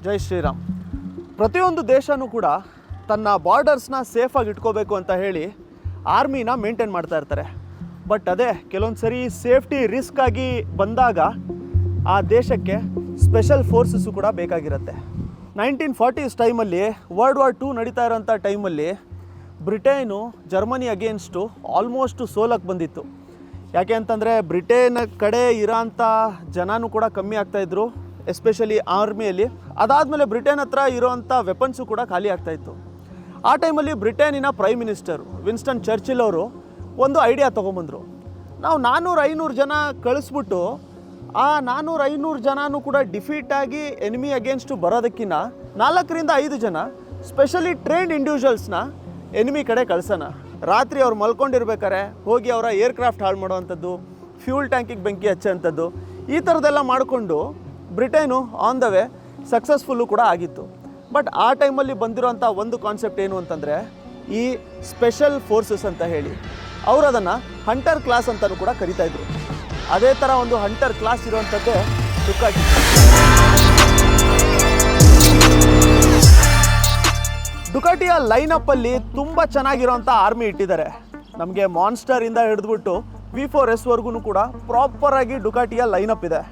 ಜೈ ಶ್ರೀರಾಮ್. ಪ್ರತಿಯೊಂದು ದೇಶನೂ ಕೂಡ ತನ್ನ ಬಾರ್ಡರ್ಸ್ನ ಸೇಫಾಗಿ ಇಟ್ಕೋಬೇಕು ಅಂತ ಹೇಳಿ ಆರ್ಮಿನ ಮೇಂಟೈನ್ ಮಾಡ್ತಾ ಇರ್ತಾರೆ. ಬಟ್ ಅದೇ ಕೆಲವೊಂದು ಸರಿ ಸೇಫ್ಟಿ ರಿಸ್ಕ್ ಆಗಿ ಬಂದಾಗ ಆ ದೇಶಕ್ಕೆ ಸ್ಪೆಷಲ್ ಫೋರ್ಸಸ್ಸು ಕೂಡ ಬೇಕಾಗಿರುತ್ತೆ. 1940s ಟೈಮಲ್ಲಿ ವರ್ಲ್ಡ್ ವಾರ್ 2 ನಡೀತಾ ಇರೋಂಥ ಟೈಮಲ್ಲಿ ಬ್ರಿಟೇನು ಜರ್ಮನಿ ಅಗೇನ್ಸ್ಟು ಆಲ್ಮೋಸ್ಟ್ ಸೋಲಕ್ಕೆ ಬಂದಿತ್ತು. ಯಾಕೆ ಅಂತಂದರೆ ಬ್ರಿಟೇನ್ ಕಡೆ ಇರೋಂಥ ಜನನೂ ಕೂಡ ಕಮ್ಮಿ ಆಗ್ತಾಯಿದ್ರು, ಎಸ್ಪೆಷಲಿ ಆರ್ಮಿಯಲ್ಲಿ. ಅದಾದಮೇಲೆ ಬ್ರಿಟೇನ್ ಹತ್ರ ಇರೋವಂಥ ವೆಪನ್ಸು ಕೂಡ ಖಾಲಿ ಆಗ್ತಾಯಿತ್ತು. ಆ ಟೈಮಲ್ಲಿ ಬ್ರಿಟೇನಿನ ಪ್ರೈಮ್ ಮಿನಿಸ್ಟರು ವಿನ್ಸ್ಟನ್ ಚರ್ಚಿಲ್ ಅವರು ಒಂದು ಐಡಿಯಾ ತೊಗೊಂಬಂದರು. ನಾವು 400-500 ಜನ ಕಳಿಸ್ಬಿಟ್ಟು ಆ 400-500 ಜನನೂ ಕೂಡ ಡಿಫೀಟಾಗಿ ಎನಿಮಿ ಅಗೇನ್ಸ್ಟು ಬರೋದಕ್ಕಿಂತ 4-5 ಜನ ಸ್ಪೆಷಲಿ ಟ್ರೈನ್ಡ್ ಇಂಡಿವಿಜುವಲ್ಸ್ನ ಎನಿಮಿ ಕಡೆ ಕಳ್ಸೋಣ. ರಾತ್ರಿ ಅವ್ರು ಮಲ್ಕೊಂಡಿರ್ಬೇಕಾರೆ ಹೋಗಿ ಅವರ ಏರ್ಕ್ರಾಫ್ಟ್ ಹಾಳು ಮಾಡೋವಂಥದ್ದು, ಫ್ಯೂಲ್ ಟ್ಯಾಂಕಿಗೆ ಬೆಂಕಿ ಹಚ್ಚೋಂಥದ್ದು, ಈ ಥರದ್ದೆಲ್ಲ ಮಾಡಿಕೊಂಡು ಬ್ರಿಟೇನು ಆನ್ ದ ವೇ ಸಕ್ಸಸ್ಫುಲ್ಲು ಕೂಡ ಆಗಿತ್ತು. ಬಟ್ ಆ ಟೈಮಲ್ಲಿ ಬಂದಿರೋಂಥ ಒಂದು ಕಾನ್ಸೆಪ್ಟ್ ಏನು ಅಂತಂದರೆ ಈ ಸ್ಪೆಷಲ್ ಫೋರ್ಸಸ್ ಅಂತ ಹೇಳಿ ಅವರು ಅದನ್ನು ಹಂಟರ್ ಕ್ಲಾಸ್ ಅಂತಲೂ ಕೂಡ ಕರಿತಾಯಿದ್ರು. ಅದೇ ಥರ ಒಂದು ಹಂಟರ್ ಕ್ಲಾಸ್ ಇರುವಂಥದ್ದೇ ಡುಕಾಟಿ. ಡುಕಾಟಿಯ ಲೈನಪ್ಪಲ್ಲಿ ತುಂಬ ಚೆನ್ನಾಗಿರೋಂಥ ಆರ್ಮಿ ಇಟ್ಟಿದ್ದಾರೆ. ನಮಗೆ ಮಾನ್ಸ್ಟರಿಂದ ಹಿಡಿದ್ಬಿಟ್ಟು V4S ವರ್ಗೂ ಕೂಡ ಪ್ರಾಪರಾಗಿ ಡುಕಾಟಿಯ ಲೈನಪ್ ಇದೆ.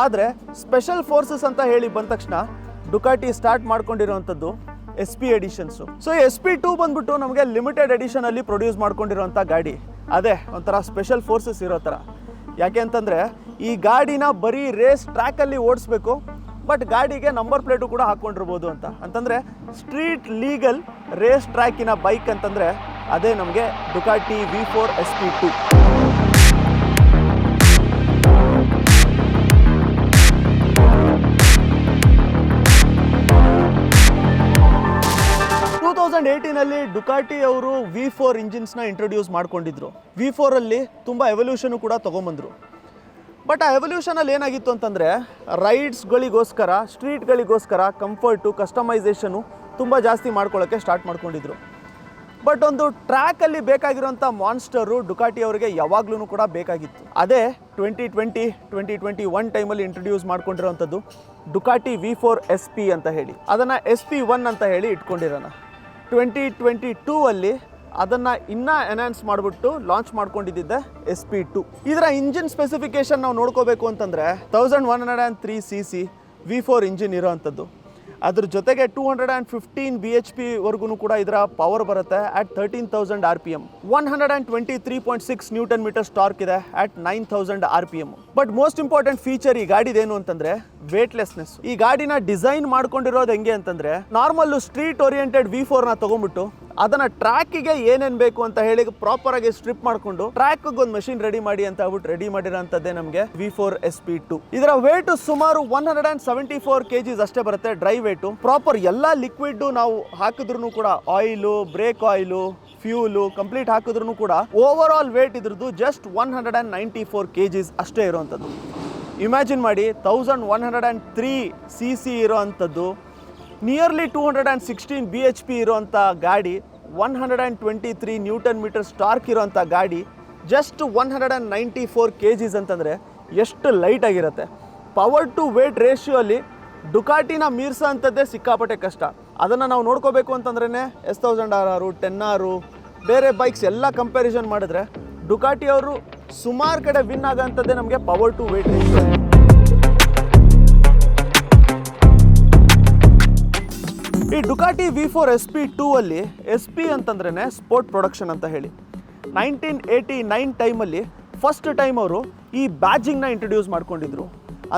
ಆದರೆ ಸ್ಪೆಷಲ್ ಫೋರ್ಸಸ್ ಅಂತ ಹೇಳಿ ಬಂದ ತಕ್ಷಣ ಡುಕಾಟಿ ಸ್ಟಾರ್ಟ್ ಮಾಡ್ಕೊಂಡಿರೋವಂಥದ್ದು SP ಎಡಿಷನ್ಸು. ಸೊ SP2 ಬಂದ್ಬಿಟ್ಟು ನಮಗೆ ಲಿಮಿಟೆಡ್ ಎಡಿಷನಲ್ಲಿ ಪ್ರೊಡ್ಯೂಸ್ ಮಾಡ್ಕೊಂಡಿರೋಂಥ ಗಾಡಿ. ಅದೇ ಒಂಥರ ಸ್ಪೆಷಲ್ ಫೋರ್ಸಸ್ ಇರೋ ಥರ. ಯಾಕೆ ಅಂತಂದರೆ ಈ ಗಾಡಿನ ಬರೀ ರೇಸ್ ಟ್ರ್ಯಾಕಲ್ಲಿ ಓಡಿಸ್ಬೇಕು, ಬಟ್ ಗಾಡಿಗೆ ನಂಬರ್ ಪ್ಲೇಟು ಕೂಡ ಹಾಕ್ಕೊಂಡಿರ್ಬೋದು ಅಂತಂದರೆ ಸ್ಟ್ರೀಟ್ ಲೀಗಲ್ ರೇಸ್ ಟ್ರ್ಯಾಕಿನ ಬೈಕ್ ಅಂತಂದರೆ ಅದೇ ನಮಗೆ ಡುಕಾಟಿ V4 SP2. ಲ್ಲಿ ಡುಕಾಟಿ ಅವರು V4 ಇಂಜಿನ್ಸ್ನ ಇಂಟ್ರೊಡ್ಯೂಸ್ ಮಾಡ್ಕೊಂಡಿದ್ರು. V4ಅಲ್ಲಿ ತುಂಬ ಎವಲ್ಯೂಷನು ಕೂಡ ತೊಗೊಂಬಂದರು. ಬಟ್ ಆ ಎವಲ್ಯೂಷನಲ್ಲಿ ಏನಾಗಿತ್ತು ಅಂತಂದರೆ ರೈಡ್ಸ್ಗಳಿಗೋಸ್ಕರ, ಸ್ಟ್ರೀಟ್ಗಳಿಗೋಸ್ಕರ ಕಂಫರ್ಟು, ಕಸ್ಟಮೈಸೇಷನು ತುಂಬ ಜಾಸ್ತಿ ಮಾಡ್ಕೊಳ್ಳೋಕ್ಕೆ ಸ್ಟಾರ್ಟ್ ಮಾಡ್ಕೊಂಡಿದ್ರು. ಬಟ್ ಒಂದು ಟ್ರ್ಯಾಕಲ್ಲಿ ಬೇಕಾಗಿರೋಂಥ ಮಾನ್ಸ್ಟರು ಡುಕಾಟಿ ಅವರಿಗೆ ಯಾವಾಗಲೂ ಕೂಡ ಬೇಕಾಗಿತ್ತು. ಅದೇ 2020-2021 ಟೈಮಲ್ಲಿ ಇಂಟ್ರೊಡ್ಯೂಸ್ ಮಾಡ್ಕೊಂಡಿರೋವಂಥದ್ದು ಡುಕಾಟಿ V4 SP ಅಂತ ಹೇಳಿ. ಅದನ್ನು SP1 ಅಂತ ಹೇಳಿ ಇಟ್ಕೊಂಡಿರೋಣ. 2022 ಅದನ್ನು ಇನ್ನೂ ಎನ್ಹಾನ್ಸ್ ಮಾಡಿಬಿಟ್ಟು ಲಾಂಚ್ ಮಾಡ್ಕೊಂಡಿದ್ದೆ SP2. ಇದರ ಇಂಜಿನ್ ಸ್ಪೆಸಿಫಿಕೇಷನ್ ನಾವು ನೋಡ್ಕೋಬೇಕು ಅಂತಂದರೆ 1103 cc V4 ಇಂಜಿನ್ ಇರೋವಂಥದ್ದು. ಅದ್ರ ಜೊತೆಗೆ 215 BHP ವರ್ಗೂ ಕೂಡ ಇದರ ಪವರ್ ಬರುತ್ತೆ at 13,000 RPM. 123.6 newton metres torque ಇದೆ at 9,000 RPM. But most important feature ಈ ಗಾಡಿದೇನು ಅಂತಂದರೆ ವೇಟ್ಲೆಸ್ನೆಸ್. ಈ ಗಾಡಿನ ಡಿಸೈನ್ ಮಾಡ್ಕೊಂಡಿರೋದು ಹೆಂಗೆ ಅಂತಂದರೆ ನಾರ್ಮಲ್ಲು ಸ್ಟ್ರೀಟ್ ಓರಿಯೆಂಟೆಡ್ V4ನ ತೊಗೊಂಡ್ಬಿಟ್ಟು ಅದನ್ನು ಟ್ರ್ಯಾಕಿಗೆ ಏನೇನು ಬೇಕು ಅಂತ ಹೇಳಿ ಪ್ರಾಪರಾಗಿ ಸ್ಟ್ರಿಪ್ ಮಾಡಿಕೊಂಡು ಟ್ರ್ಯಾಕ್ಗೆ ಒಂದು ಮಷಿನ್ ರೆಡಿ ಮಾಡಿ ಅಂತ ಹೇಳ್ಬಿಟ್ಟು ರೆಡಿ ಮಾಡಿರೋಂಥದ್ದೇ ನಮಗೆ V4 SP2. ಇದರ ವೇಟು ಸುಮಾರು 174 kgs ಅಷ್ಟೇ ಬರುತ್ತೆ ಡ್ರೈ ವೇಟು. ಪ್ರಾಪರ್ ಎಲ್ಲ ಲಿಕ್ವಿಡ್ ನಾವು ಹಾಕಿದ್ರೂ ಕೂಡ oil, brake oil, fuel complete ಹಾಕಿದ್ರೂ ಕೂಡ ಓವರ್ ಆಲ್ ವೇಟ್ ಇದ್ರದ್ದು ಜಸ್ಟ್ 194 kgs ಅಷ್ಟೇ ಇರೋವಂಥದ್ದು. ಇಮ್ಯಾಜಿನ್ ಮಾಡಿ 1103 cc ಇರೋವಂಥದ್ದು, ನಿಯರ್ಲಿ 216 BHP ಇರೋವಂಥ ಗಾಡಿ, 123 ನ್ಯೂಟನ್ ಮೀಟರ್ ಸ್ಟಾರ್ಕ್ ಇರೋವಂಥ ಗಾಡಿ, ಜಸ್ಟ್ 194 kgs ಅಂತಂದರೆ ಎಷ್ಟು ಲೈಟ್ ಆಗಿರುತ್ತೆ. ಪವರ್ ಟು ವೇಟ್ ರೇಷಿಯೋ ಅಲ್ಲಿ ಡುಕಾಟಿನ ಮೀರ್ಸೋ ಅಂಥದ್ದೇ ಸಿಕ್ಕಾಪಟ್ಟೆ ಕಷ್ಟ. ಅದನ್ನು ನಾವು ನೋಡ್ಕೋಬೇಕು ಅಂತಂದ್ರೇ S1000RR, 10R ಬೇರೆ ಬೈಕ್ಸ್ ಎಲ್ಲ ಕಂಪ್ಯಾರಿಸನ್ ಮಾಡಿದ್ರೆ ಡುಕಾಟಿ ಅವರು ಸುಮಾರು ಕಡೆ ವಿನ್ ಆಗೋಂಥದ್ದೇ ನಮಗೆ ಪವರ್ ಟು ವೇಟ್ ರೇಷಿಯೋ. ಈ ಡುಕಾಟಿ V4 SP2 ಅಲ್ಲಿ SP ಅಂತಂದ್ರೇ ಸ್ಪೋರ್ಟ್ ಪ್ರೊಡಕ್ಷನ್ ಅಂತ ಹೇಳಿ 1989 ಟೈಮಲ್ಲಿ ಫಸ್ಟ್ ಟೈಮ್ ಅವರು ಈ ಬ್ಯಾಜಿಂಗ್ನ ಇಂಟ್ರೊಡ್ಯೂಸ್ ಮಾಡ್ಕೊಂಡಿದ್ರು.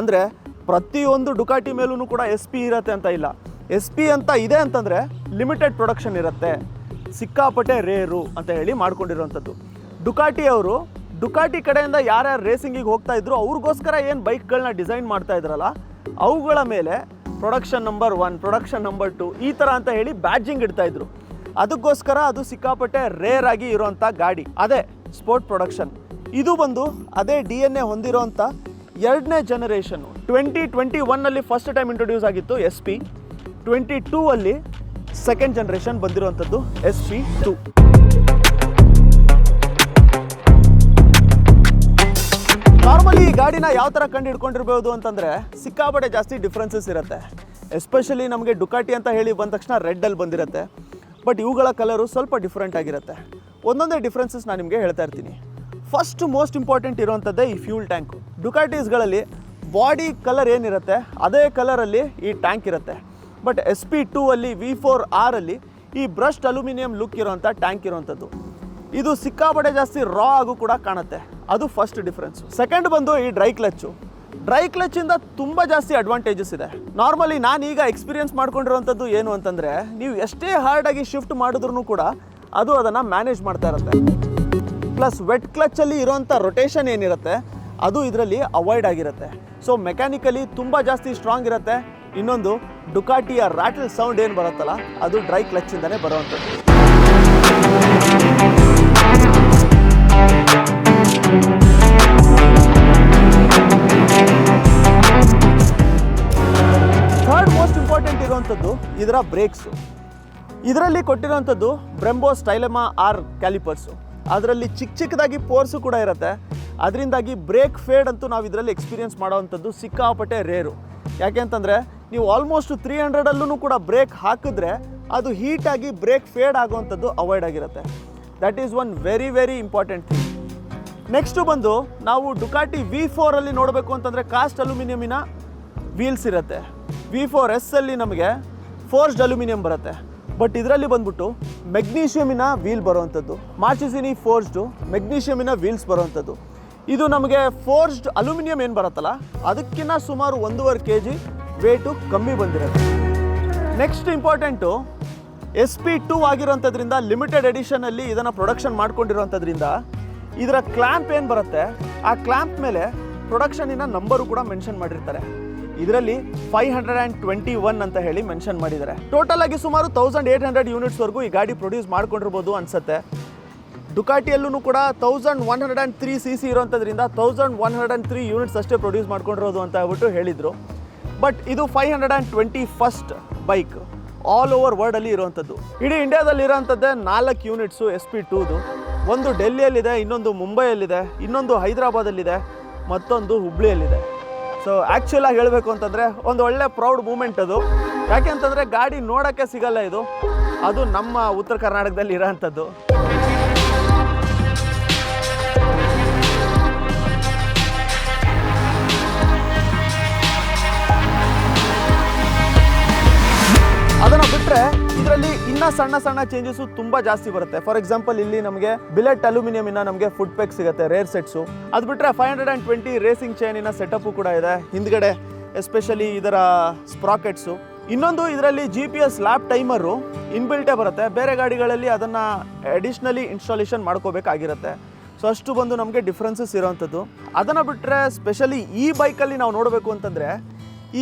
ಅಂದರೆ ಪ್ರತಿಯೊಂದು ಡುಕಾಟಿ ಮೇಲೂ ಕೂಡ SP ಇರುತ್ತೆ ಅಂತ ಇಲ್ಲ. SP ಅಂತ ಇದೆ ಅಂತಂದರೆ ಲಿಮಿಟೆಡ್ ಪ್ರೊಡಕ್ಷನ್ ಇರುತ್ತೆ, ಸಿಕ್ಕಾಪಟ್ಟೆ ರೇರು ಅಂತ ಹೇಳಿ ಮಾಡ್ಕೊಂಡಿರೋವಂಥದ್ದು. ಡುಕಾಟಿ ಅವರು ಡುಕಾಟಿ ಕಡೆಯಿಂದ ಯಾರ್ಯಾರು ರೇಸಿಂಗಿಗೆ ಹೋಗ್ತಾ ಇದ್ರು ಅವ್ರಿಗೋಸ್ಕರ ಏನು ಬೈಕ್ಗಳನ್ನ ಡಿಸೈನ್ ಮಾಡ್ತಾ ಇದ್ರಲ್ಲ ಅವುಗಳ ಮೇಲೆ ಪ್ರೊಡಕ್ಷನ್ ನಂಬರ್ 1, ಪ್ರೊಡಕ್ಷನ್ ನಂಬರ್ 2 ಈ ಥರ ಅಂತ ಹೇಳಿ ಬ್ಯಾಡ್ಜಿಂಗ್ ಇಡ್ತಾಯಿದ್ರು. ಅದಕ್ಕೋಸ್ಕರ ಅದು ಸಿಕ್ಕಾಪಟ್ಟೆ ರೇರ್ ಆಗಿ ಇರೋವಂಥ ಗಾಡಿ, ಅದೇ ಸ್ಪೋರ್ಟ್ ಪ್ರೊಡಕ್ಷನ್. ಇದು ಬಂದು ಅದೇ DNA ಹೊಂದಿರೋವಂಥ 2ನೇ ಜನರೇಷನ್ನು. 2021 ಫಸ್ಟ್ ಟೈಮ್ ಇಂಟ್ರೊಡ್ಯೂಸ್ ಆಗಿತ್ತು SP. 22 ಸೆಕೆಂಡ್ ಜನರೇಷನ್ ಬಂದಿರುವಂಥದ್ದು SP2. ನಾರ್ಮಲಿ ಈ ಗಾಡಿನ ಯಾವ ಥರ ಕಂಡು ಹಿಡ್ಕೊಂಡಿರ್ಬೋದು ಅಂತಂದರೆ ಸಿಕ್ಕಾಪಟ್ಟೆ ಜಾಸ್ತಿ ಡಿಫ್ರೆನ್ಸಸ್ ಇರುತ್ತೆ. ಎಸ್ಪೆಷಲಿ ನಮಗೆ ಡುಕಾಟಿ ಅಂತ ಹೇಳಿ ಬಂದ ತಕ್ಷಣ ರೆಡ್ಡಲ್ಲಿ ಬಂದಿರುತ್ತೆ. ಬಟ್ ಇವುಗಳ ಕಲರು ಸ್ವಲ್ಪ ಡಿಫ್ರೆಂಟ್ ಆಗಿರುತ್ತೆ. ಒಂದೊಂದೇ ಡಿಫ್ರೆನ್ಸಸ್ ನಾನು ನಿಮಗೆ ಹೇಳ್ತಾ ಇರ್ತೀನಿ. ಫಸ್ಟ್ ಮೋಸ್ಟ್ ಇಂಪಾರ್ಟೆಂಟ್ ಇರುವಂಥದ್ದೇ ಈ ಫ್ಯೂಲ್ ಟ್ಯಾಂಕು. ಡುಕಾಟೀಸ್ಗಳಲ್ಲಿ ಬಾಡಿ ಕಲರ್ ಏನಿರುತ್ತೆ ಅದೇ ಕಲರಲ್ಲಿ ಈ ಟ್ಯಾಂಕ್ ಇರುತ್ತೆ. ಬಟ್ SP2 ಅಲ್ಲಿ V4R ಅಲ್ಲಿ ಈ ಬ್ರಷ್ಡ್ ಅಲ್ಯೂಮಿನಿಯಂ ಲುಕ್ ಇರೋವಂಥ ಟ್ಯಾಂಕ್ ಇರೋವಂಥದ್ದು. ಇದು ಸಿಕ್ಕಾಪಟ್ಟೆ ಜಾಸ್ತಿ ರಾ ಆಗು ಕೂಡ ಕಾಣುತ್ತೆ. ಅದು ಫಸ್ಟ್ ಡಿಫ್ರೆನ್ಸು. ಸೆಕೆಂಡ್ ಬಂದು ಈ ಡ್ರೈ ಕ್ಲಚ್ಚು. ಡ್ರೈ ಕ್ಲಚ್ಚಿಂದ ತುಂಬ ಜಾಸ್ತಿ ಅಡ್ವಾಂಟೇಜಸ್ ಇದೆ. ನಾರ್ಮಲಿ ನಾನೀಗ ಎಕ್ಸ್ಪೀರಿಯನ್ಸ್ ಮಾಡ್ಕೊಂಡಿರೋವಂಥದ್ದು ಏನು ಅಂತಂದರೆ, ನೀವು ಎಷ್ಟೇ ಹಾರ್ಡಾಗಿ ಶಿಫ್ಟ್ ಮಾಡಿದ್ರೂ ಕೂಡ ಅದು ಅದನ್ನು ಮ್ಯಾನೇಜ್ ಮಾಡ್ತಾ ಇರುತ್ತೆ. ಪ್ಲಸ್ ವೆಟ್ ಕ್ಲಚ್ಚಲ್ಲಿ ಇರೋವಂಥ ರೊಟೇಷನ್ ಏನಿರುತ್ತೆ ಅದು ಇದರಲ್ಲಿ ಅವಾಯ್ಡ್ ಆಗಿರುತ್ತೆ. ಸೊ ಮೆಕ್ಯಾನಿಕಲಿ ತುಂಬ ಜಾಸ್ತಿ ಸ್ಟ್ರಾಂಗ್ ಇರುತ್ತೆ. ಇನ್ನೊಂದು ಡುಕಾಟಿಯ ರಾಟಲ್ ಸೌಂಡ್ ಏನು ಬರುತ್ತಲ್ಲ ಅದು ಡ್ರೈ ಕ್ಲಚ್ಚಿಂದನೇ ಬರುವಂಥದ್ದು. ಥರ್ಡ್ ಮೋಸ್ಟ್ ಇಂಪಾರ್ಟೆಂಟ್ ಇರುವಂಥದ್ದು ಇದರ ಬ್ರೇಕ್ಸು. ಇದರಲ್ಲಿ ಕೊಟ್ಟಿರೋವಂಥದ್ದು ಬ್ರೆಂಬೋ ಸ್ಟೈಲೆಮಾ ಆರ್ ಕ್ಯಾಲಿಪರ್ಸು. ಅದರಲ್ಲಿ ಚಿಕ್ಕದಾಗಿ ಪೋರ್ಸು ಕೂಡ ಇರುತ್ತೆ. ಅದರಿಂದಾಗಿ ಬ್ರೇಕ್ ಫೇಡ್ ಅಂತೂ ನಾವು ಇದರಲ್ಲಿ ಎಕ್ಸ್ಪೀರಿಯನ್ಸ್ ಮಾಡೋವಂಥದ್ದು ಸಿಕ್ಕಾಪಟ್ಟೆ ರೇರು. ಯಾಕೆ ಅಂತಂದರೆ ನೀವು ಆಲ್ಮೋಸ್ಟ್ 300ಅಲ್ಲೂ ಕೂಡ ಬ್ರೇಕ್ ಹಾಕಿದ್ರೆ ಅದು ಹೀಟಾಗಿ ಬ್ರೇಕ್ ಫೇಡ್ ಆಗುವಂಥದ್ದು ಅವಾಯ್ಡ್ ಆಗಿರುತ್ತೆ. That is one very very important thing. Next ಬಂದು ನಾವು ಡುಕಾಟಿ V4 ಅಲ್ಲಿ ನೋಡಬೇಕು ಅಂತಂದರೆ ಕಾಸ್ಟ್ ಅಲ್ಯೂಮಿನಿಯಮಿನ ವೀಲ್ಸ್ ಇರುತ್ತೆ. V4S ಅಲ್ಲಿ ನಮಗೆ ಫೋರ್ಸ್ಡ್ ಅಲ್ಯೂಮಿನಿಯಂ ಬರುತ್ತೆ. ಬಟ್ ಇದರಲ್ಲಿ ಬಂದ್ಬಿಟ್ಟು ಮೆಗ್ನೀಷಿಯಮಿನ ವೀಲ್ ಬರುವಂಥದ್ದು. ಮಾರ್ಚಿಸಿನಿ ಫೋರ್ಸ್ಡು ಮೆಗ್ನೀಷಿಯಮಿನ ವೀಲ್ಸ್ ಬರುವಂಥದ್ದು. ಇದು ನಮಗೆ ಫೋರ್ಸ್ಡ್ ಅಲ್ಯೂಮಿನಿಯಂ ಏನು ಬರುತ್ತಲ್ಲ ಅದಕ್ಕಿಂತ ಸುಮಾರು 1.5 kg ವೇಟು ಕಮ್ಮಿ ಬಂದಿರುತ್ತೆ. ನೆಕ್ಸ್ಟ್ ಇಂಪಾರ್ಟೆಂಟು SP2 ಆಗಿರೋಂಥದ್ರಿಂದ ಲಿಮಿಟೆಡ್ ಎಡಿಷನಲ್ಲಿ ಇದನ್ನು ಪ್ರೊಡಕ್ಷನ್ ಮಾಡ್ಕೊಂಡಿರೋಂಥದ್ರಿಂದ ಇದರ ಕ್ಲ್ಯಾಂಪ್ ಏನು ಬರುತ್ತೆ ಆ ಕ್ಲ್ಯಾಂಪ್ ಮೇಲೆ ಪ್ರೊಡಕ್ಷನಿನ ನಂಬರು ಕೂಡ ಮೆನ್ಷನ್ ಮಾಡಿರ್ತಾರೆ. ಇದರಲ್ಲಿ 521 ಅಂತ ಹೇಳಿ ಮೆನ್ಷನ್ ಮಾಡಿದ್ದಾರೆ. ಟೋಟಲ್ ಆಗಿ ಸುಮಾರು 1800 ಯೂನಿಟ್ಸ್ವರೆಗೂ ಈ ಗಾಡಿ ಪ್ರೊಡ್ಯೂಸ್ ಮಾಡ್ಕೊಂಡಿರ್ಬೋದು ಅನಿಸುತ್ತೆ. ಡುಕಾಟಿಯಲ್ಲೂ ಕೂಡ 1103 cc ಇರೋಂಥದ್ರಿಂದ 1103 ಯೂನಿಟ್ಸ್ ಅಷ್ಟೇ ಪ್ರೊಡ್ಯೂಸ್ ಮಾಡ್ಕೊಂಡಿರೋದು ಅಂತ ಹೇಳ್ಬಿಟ್ಟು ಹೇಳಿದರು. ಬಟ್ ಇದು 521st ಬೈಕ್ ಆಲ್ ಓವರ್ ವರ್ಲ್ಡಲ್ಲಿ ಇರೋವಂಥದ್ದು. ಇಡೀ ಇಂಡಿಯಾದಲ್ಲಿ ಇರೋವಂಥದ್ದೇ 4 ಯೂನಿಟ್ಸು SP2ದು. ಒಂದು ಡೆಲ್ಲಿಯಲ್ಲಿದೆ, ಇನ್ನೊಂದು ಮುಂಬೈಯಲ್ಲಿದೆ, ಇನ್ನೊಂದು ಹೈದರಾಬಾದಲ್ಲಿದೆ, ಮತ್ತೊಂದು ಹುಬ್ಳಿಯಲ್ಲಿದೆ. ಸೊ ಆ್ಯಕ್ಚುಲಾಗಿ ಹೇಳಬೇಕು ಅಂತಂದರೆ ಒಂದು ಒಳ್ಳೆ ಪ್ರೌಡ್ ಮೂಮೆಂಟ್ ಅದು. ಯಾಕೆ ಅಂತಂದರೆ ಗಾಡಿ ನೋಡೋಕ್ಕೆ ಸಿಗಲ್ಲ ಇದು, ಅದು ನಮ್ಮ ಉತ್ತರ ಕರ್ನಾಟಕದಲ್ಲಿ ಇರೋವಂಥದ್ದು. ಅದನ್ನು ಬಿಟ್ಟರೆ ಇದರಲ್ಲಿ ಇನ್ನೂ ಸಣ್ಣ ಚೇಂಜಸ್ಸು ತುಂಬ ಜಾಸ್ತಿ ಬರುತ್ತೆ. ಫಾರ್ ಎಕ್ಸಾಂಪಲ್ ಇಲ್ಲಿ ನಮಗೆ ಬಿಲೆಟ್ ಅಲ್ಯೂಮಿನಿಯಮಿನ ನಮಗೆ ಫುಟ್ ಪೆಕ್ ಸಿಗುತ್ತೆ, ರೇರ್ ಸೆಟ್ಸು. ಅದು ಬಿಟ್ಟರೆ 520 ರೇಸಿಂಗ್ ಚೈನಿನ ಸೆಟಪ್ಪು ಕೂಡ ಇದೆ ಹಿಂದ್ಗಡೆ, ಎಸ್ಪೆಷಲಿ ಇದರ ಸ್ಪ್ರಾಕೆಟ್ಸು. ಇನ್ನೊಂದು ಇದರಲ್ಲಿ GPS ಲ್ಯಾಪ್ ಟೈಮರು ಇನ್ಬಿಲ್ಟೇ ಬರುತ್ತೆ. ಬೇರೆ ಗಾಡಿಗಳಲ್ಲಿ ಅದನ್ನು ಅಡಿಷ್ನಲಿ ಇನ್ಸ್ಟಾಲೇಷನ್ ಮಾಡ್ಕೋಬೇಕಾಗಿರುತ್ತೆ. ಸೊ ಅಷ್ಟು ಬಂದು ನಮಗೆ ಡಿಫ್ರೆನ್ಸಸ್ ಇರೋವಂಥದ್ದು. ಅದನ್ನು ಬಿಟ್ಟರೆ ಸ್ಪೆಷಲಿ ಈ ಬೈಕಲ್ಲಿ ನಾವು ನೋಡಬೇಕು ಅಂತಂದರೆ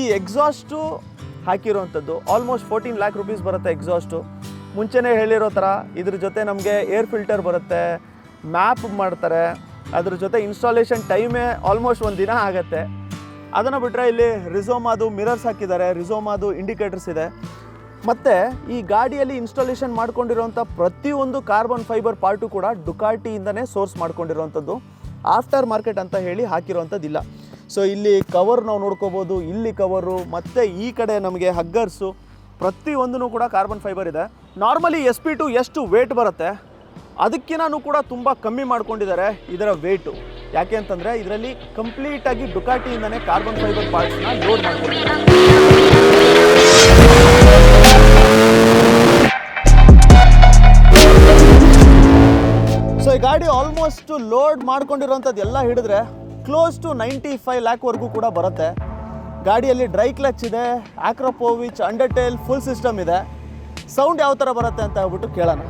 ಈ ಎಕ್ಸಾಸ್ಟು ಹಾಕಿರೋವಂಥದ್ದು ಆಲ್ಮೋಸ್ಟ್ 14 lakh rupees ಬರುತ್ತೆ ಎಕ್ಸಾಸ್ಟು. ಮುಂಚೆನೇ ಹೇಳಿರೋ ಥರ ಇದ್ರ ಜೊತೆ ನಮಗೆ ಏರ್ ಫಿಲ್ಟರ್ ಬರುತ್ತೆ, ಮ್ಯಾಪ್ ಮಾಡ್ತಾರೆ, ಅದ್ರ ಜೊತೆ ಇನ್ಸ್ಟಾಲೇಷನ್ ಟೈಮೇ ಆಲ್ಮೋಸ್ಟ್ 1 ದಿನ ಆಗುತ್ತೆ. ಅದನ್ನು ಬಿಟ್ಟರೆ ಇಲ್ಲಿ ರಿಸೋಮಾದು ಮಿರರ್ಸ್ ಹಾಕಿದ್ದಾರೆ, ರಿಸೋಮಾದು ಇಂಡಿಕೇಟರ್ಸ್ ಇದೆ. ಮತ್ತು ಈ ಗಾಡಿಯಲ್ಲಿ ಇನ್ಸ್ಟಾಲೇಷನ್ ಮಾಡ್ಕೊಂಡಿರೋಂಥ ಪ್ರತಿಯೊಂದು ಕಾರ್ಬನ್ ಫೈಬರ್ ಪಾರ್ಟು ಕೂಡ ಡುಕಾಟಿಯಿಂದನೇ ಸೋರ್ಸ್ ಮಾಡ್ಕೊಂಡಿರೋವಂಥದ್ದು. ಆಫ್ಟರ್ ಮಾರ್ಕೆಟ್ ಅಂತ ಹೇಳಿ ಹಾಕಿರೋವಂಥದ್ದಿಲ್ಲ. ಸೊ ಇಲ್ಲಿ ಕವರ್ ನಾವು ನೋಡ್ಕೋಬೋದು, ಇಲ್ಲಿ ಕವರು, ಮತ್ತು ಈ ಕಡೆ ನಮಗೆ ಹಗ್ಗರ್ಸು ಪ್ರತಿಯೊಂದೂ ಕೂಡ ಕಾರ್ಬನ್ ಫೈಬರ್ ಇದೆ. ನಾರ್ಮಲಿ SP2 ಎಷ್ಟು ವೇಟ್ ಬರುತ್ತೆ ಅದಕ್ಕಿಂತನೂ ಕೂಡ ತುಂಬ ಕಮ್ಮಿ ಮಾಡ್ಕೊಂಡಿದ್ದಾರೆ ಇದರ ವೇಟು. ಯಾಕೆ ಅಂತಂದರೆ ಇದರಲ್ಲಿ ಕಂಪ್ಲೀಟಾಗಿ ಡುಕಾಟಿಯಿಂದನೇ ಕಾರ್ಬನ್ ಫೈಬರ್ ಪಾರ್ಟ್ಸ್ನ ಲೋಡ್ ಮಾಡ್ಕೊಂಡಿದ್ದಾರೆ. ಸೊ ಈ ಗಾಡಿ ಆಲ್ಮೋಸ್ಟ್ ಲೋಡ್ ಮಾಡ್ಕೊಂಡಿರೋಂಥದ್ದು ಎಲ್ಲ ಹಿಡಿದ್ರೆ ಕ್ಲೋಸ್ ಟು 95 lakh ಕೂಡ ಬರುತ್ತೆ. ಗಾಡಿಯಲ್ಲಿ ಡ್ರೈ ಕ್ಲಚ್ ಇದೆ, ಆಕ್ರೋಪೋವಿಚ್ ಅಂಡರ್ಟೇಲ್ ಫುಲ್ ಸಿಸ್ಟಮ್ ಇದೆ. ಸೌಂಡ್ ಯಾವ ಥರ ಬರುತ್ತೆ ಅಂತ ಹೇಳ್ಬಿಟ್ಟು ಕೇಳೋಣ.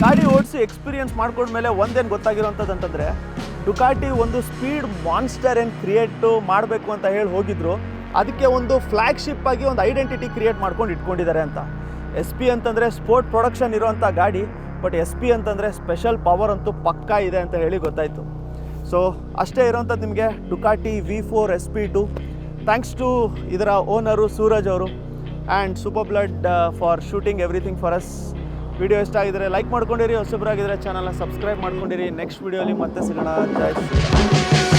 ಗಾಡಿ ಓಡಿಸಿ ಎಕ್ಸ್ಪೀರಿಯನ್ಸ್ ಮಾಡ್ಕೊಂಡ್ಮೇಲೆ ಒಂದೇನು ಗೊತ್ತಾಗಿರೋಂಥದ್ದು ಅಂತಂದರೆ ಡುಕಾಟಿ ಒಂದು ಸ್ಪೀಡ್ ಮಾನ್ಸ್ಟರ್ ಏನು ಕ್ರಿಯೇಟು ಮಾಡಬೇಕು ಅಂತ ಹೇಳಿ ಹೋಗಿದ್ರು. ಅದಕ್ಕೆ ಒಂದು ಫ್ಲ್ಯಾಗ್ಶಿಪ್ ಆಗಿ ಒಂದು ಐಡೆಂಟಿಟಿ ಕ್ರಿಯೇಟ್ ಮಾಡ್ಕೊಂಡು ಇಟ್ಕೊಂಡಿದ್ದಾರೆ ಅಂತ. SP ಅಂತಂದರೆ ಸ್ಪೋರ್ಟ್ ಪ್ರೊಡಕ್ಷನ್ ಇರೋವಂಥ ಗಾಡಿ, ಬಟ್ SP ಅಂತಂದರೆ ಸ್ಪೆಷಲ್ ಪವರ್ ಅಂತೂ ಪಕ್ಕಾ ಇದೆ ಅಂತ ಹೇಳಿ ಗೊತ್ತಾಯಿತು. ಸೊ ಅಷ್ಟೇ ಇರೋಂಥದ್ದು ನಿಮಗೆ Ducati V4 SP2. Thanks to ಇದರ ಓನರು ಸೂರಜ್ ಅವರು and super blood for shooting everything for us. Video ಇಷ್ಟ ಆಗಿದ್ರೆ ಲೈಕ್ ಮಾಡ್ಕೊಂಡಿರಿ, ಹೊಸಬರಾಗಿದ್ದರೆ ಚಾನಲ್ನ ಸಬ್ಸ್ಕ್ರೈಬ್ ಮಾಡ್ಕೊಂಡಿರಿ. ನೆಕ್ಸ್ಟ್ ವಿಡಿಯೋಲಿ ಮತ್ತೆ ಸಿಗೋಣ. ಜೈ ಶ್ರೀರಾಮ್.